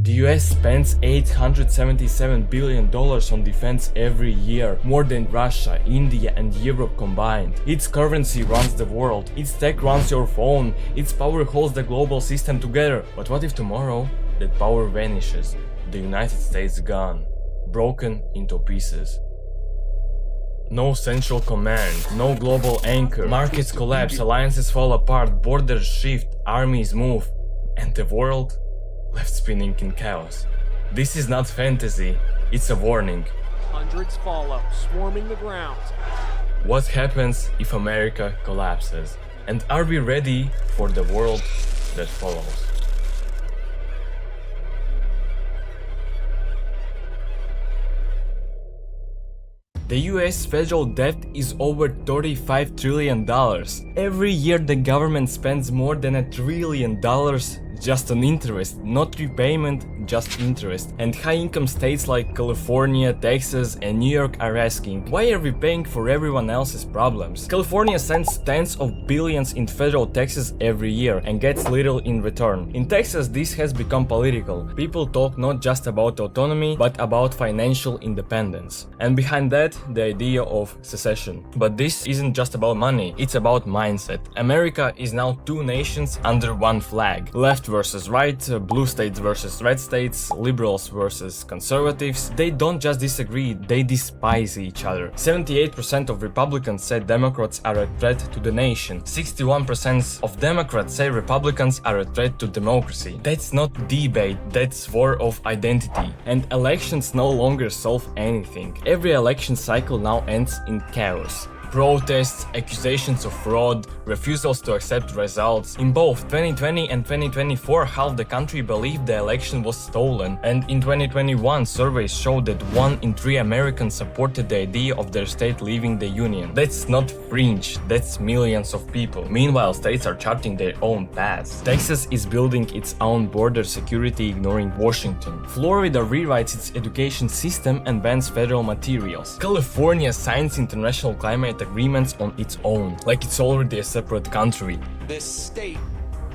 The US spends $877 billion on defense every year, more than Russia, India and Europe combined. Its currency runs the world, its tech runs your phone, its power holds the global system together. But what if tomorrow that power vanishes? The United States gone, broken into pieces. No central command, no global anchor, markets collapse, alliances fall apart, borders shift, armies move, and the world left spinning in chaos. This is not fantasy, it's a warning. Hundreds follow, swarming the ground. What happens if America collapses? And are we ready for the world that follows? The US federal debt is over $35 trillion. Every year the government spends more than $1 trillion just on interest, not repayment, just interest. And high-income states like California, Texas and New York are asking, why are we paying for everyone else's problems? California sends tens of billions in federal taxes every year and gets little in return. In Texas, this has become political. People talk not just about autonomy, but about financial independence. And behind that, the idea of secession. But this isn't just about money, it's about mindset. America is now two nations under one flag. Left versus right, blue states versus red states, liberals versus conservatives. They don't just disagree, they despise each other. 78% of Republicans said Democrats are a threat to the nation. 61% of Democrats say Republicans are a threat to democracy. That's not debate, that's war of identity. And elections no longer solve anything. Every election cycle now ends in chaos. Protests, accusations of fraud, refusals to accept results. In both 2020 and 2024, half the country believed the election was stolen, and in 2021, surveys showed that 1 in 3 Americans supported the idea of their state leaving the union. That's not fringe, that's millions of people. Meanwhile, states are charting their own paths. Texas is building its own border security, ignoring Washington. Florida rewrites its education system and bans federal materials. California signs international climate agreements on its own, like it's already a separate country. This state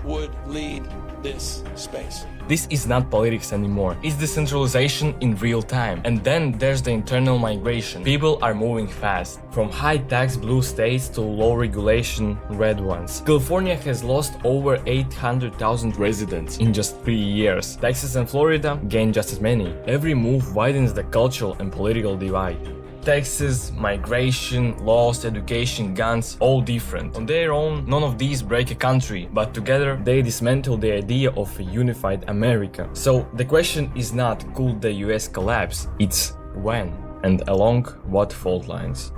would lead this space. This is not politics anymore, it's decentralization in real time. And then there's the internal migration. People are moving fast, from high-tax blue states to low-regulation red ones. California has lost over 800,000 residents in just 3 years. Texas and Florida gain just as many. Every move widens the cultural and political divide. Taxes, migration, laws, education, guns, all different. On their own, none of these break a country, but together they dismantle the idea of a unified America. So the question is not could the US collapse, it's when and along what fault lines.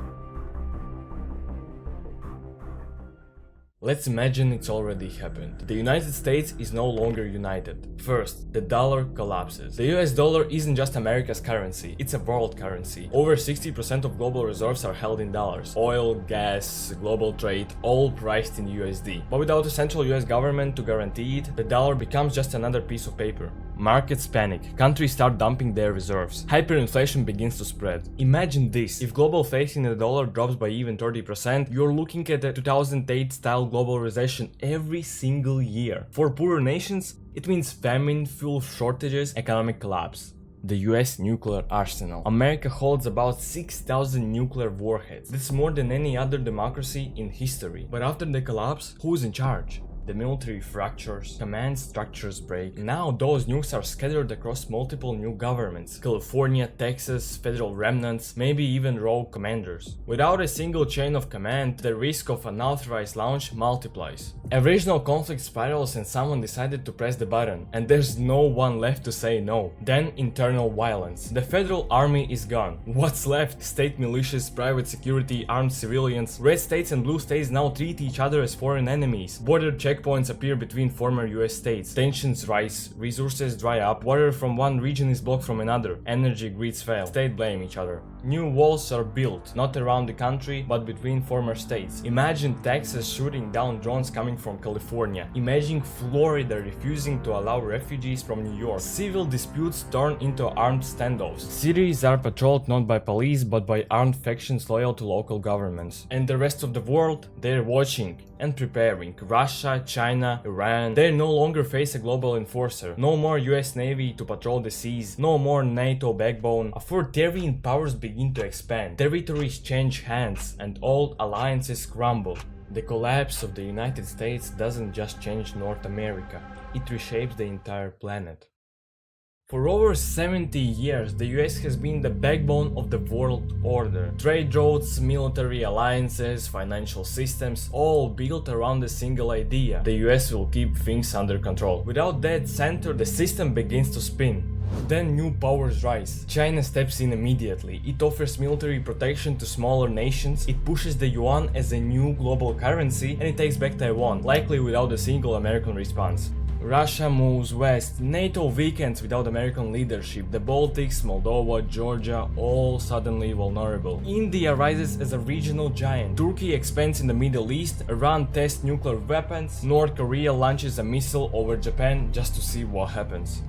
Let's imagine it's already happened. The United States is no longer united. First, the dollar collapses. The US dollar isn't just America's currency, it's a world currency. Over 60% of global reserves are held in dollars. Oil, gas, global trade, all priced in USD. But without a central US government to guarantee it, the dollar becomes just another piece of paper. Markets panic, countries start dumping their reserves, hyperinflation begins to spread. Imagine this, if global faith in the dollar drops by even 30%, you're looking at a 2008 style global recession every single year. For poorer nations, it means famine, fuel shortages, economic collapse. The US nuclear arsenal. America holds about 6,000 nuclear warheads. That's more than any other democracy in history. But after the collapse, who's in charge? The military fractures, command structures break. Now those nukes are scattered across multiple new governments. California, Texas, federal remnants, maybe even rogue commanders. Without a single chain of command, the risk of unauthorized launch multiplies. A regional conflict spirals and someone decided to press the button, and there's no one left to say no. Then internal violence. The federal army is gone. What's left? State militias, private security, armed civilians. Red states and blue states now treat each other as foreign enemies. Border checkpoints appear between former US states. Tensions rise, resources dry up, water from one region is blocked from another, energy grids fail, states blame each other. New walls are built, not around the country, but between former states. Imagine Texas shooting down drones coming from California. Imagine Florida refusing to allow refugees from New York. Civil disputes turn into armed standoffs. Cities are patrolled not by police, but by armed factions loyal to local governments. And the rest of the world, they're watching. and preparing. Russia, China, Iran, they no longer face a global enforcer. No more US Navy to patrol the seas, no more NATO backbone. Authoritarian powers begin to expand, territories change hands, and old alliances crumble. The collapse of the United States doesn't just change North America, it reshapes the entire planet. For over 70 years, the US has been the backbone of the world order. Trade routes, military alliances, financial systems, all built around a single idea: the US will keep things under control. Without that center, the system begins to spin. Then new powers rise. China steps in immediately. It offers military protection to smaller nations, it pushes the yuan as a new global currency, and it takes back Taiwan, likely without a single American response. Russia moves west, NATO weakens without American leadership, the Baltics, Moldova, Georgia, all suddenly vulnerable. India rises as a regional giant, Turkey expands in the Middle East, Iran tests nuclear weapons, North Korea launches a missile over Japan just to see what happens.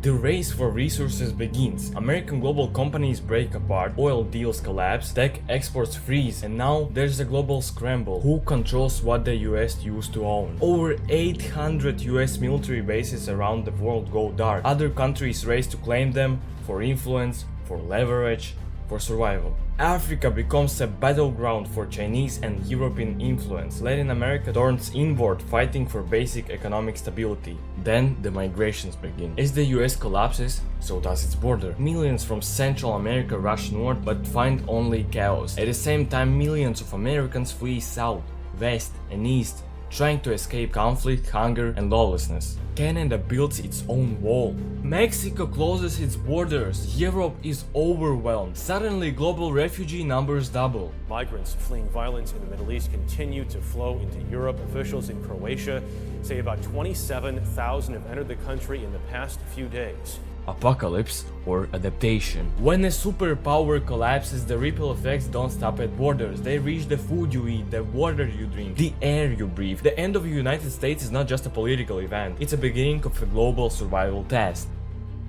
The race for resources begins. American global companies break apart, oil deals collapse, tech exports freeze, and now there's a global scramble. Who controls what the US used to own? Over 800 US military bases around the world go dark. Other countries race to claim them for influence, for leverage, for survival. Africa becomes a battleground for Chinese and European influence. Latin America turns inward, fighting for basic economic stability. Then the migrations begin. As the US collapses, so does its border. Millions from Central America rush north but find only chaos. At the same time, millions of Americans flee south, west and east, trying to escape conflict, hunger and lawlessness. Canada builds its own wall. Mexico closes its borders. Europe is overwhelmed. Suddenly global refugee numbers double. Migrants fleeing violence in the Middle East continue to flow into Europe. Officials in Croatia say about 27,000 have entered the country in the past few days. Apocalypse or adaptation. When a superpower collapses, the ripple effects don't stop at borders. They reach the food you eat, the water you drink, the air you breathe. The end of the United States is not just a political event, it's a beginning of a global survival test.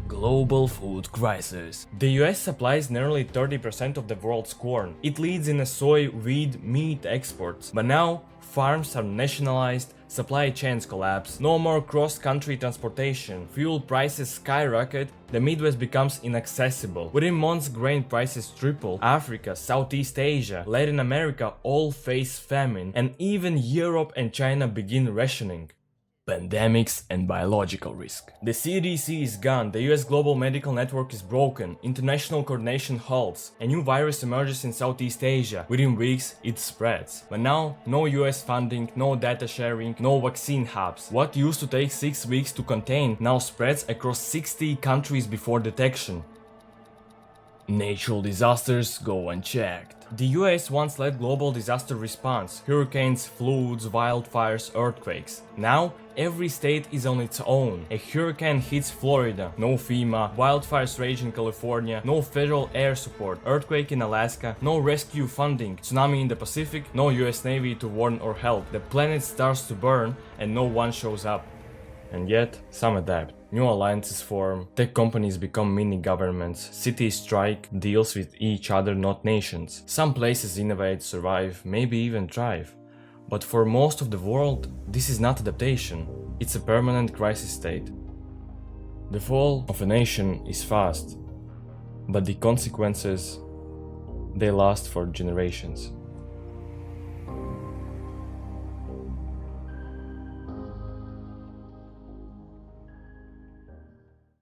Global food crisis. The US supplies nearly 30% of the world's corn. It leads in soy, wheat, meat exports. But now, farms are nationalized, supply chains collapse, no more cross-country transportation, fuel prices skyrocket, the Midwest becomes inaccessible. Within months, grain prices triple. Africa, Southeast Asia, Latin America all face famine, and even Europe and China begin rationing. Pandemics and biological risk. The CDC is gone, the US global medical network is broken, international coordination halts, a new virus emerges in Southeast Asia. Within weeks, it spreads. But now, no US funding, no data sharing, no vaccine hubs. What used to take 6 weeks to contain now spreads across 60 countries before detection. Natural disasters go unchecked. The US once led global disaster response, hurricanes, floods, wildfires, earthquakes. Now, every state is on its own. A hurricane hits Florida, no FEMA, wildfires rage in California, no federal air support, earthquake in Alaska, no rescue funding, tsunami in the Pacific, no US Navy to warn or help. The planet starts to burn and no one shows up. And yet, some adapt. New alliances form, tech companies become mini-governments, cities strike deals with each other, not nations. Some places innovate, survive, maybe even thrive. But for most of the world, this is not adaptation, it's a permanent crisis state. The fall of a nation is fast, but the consequences, they last for generations.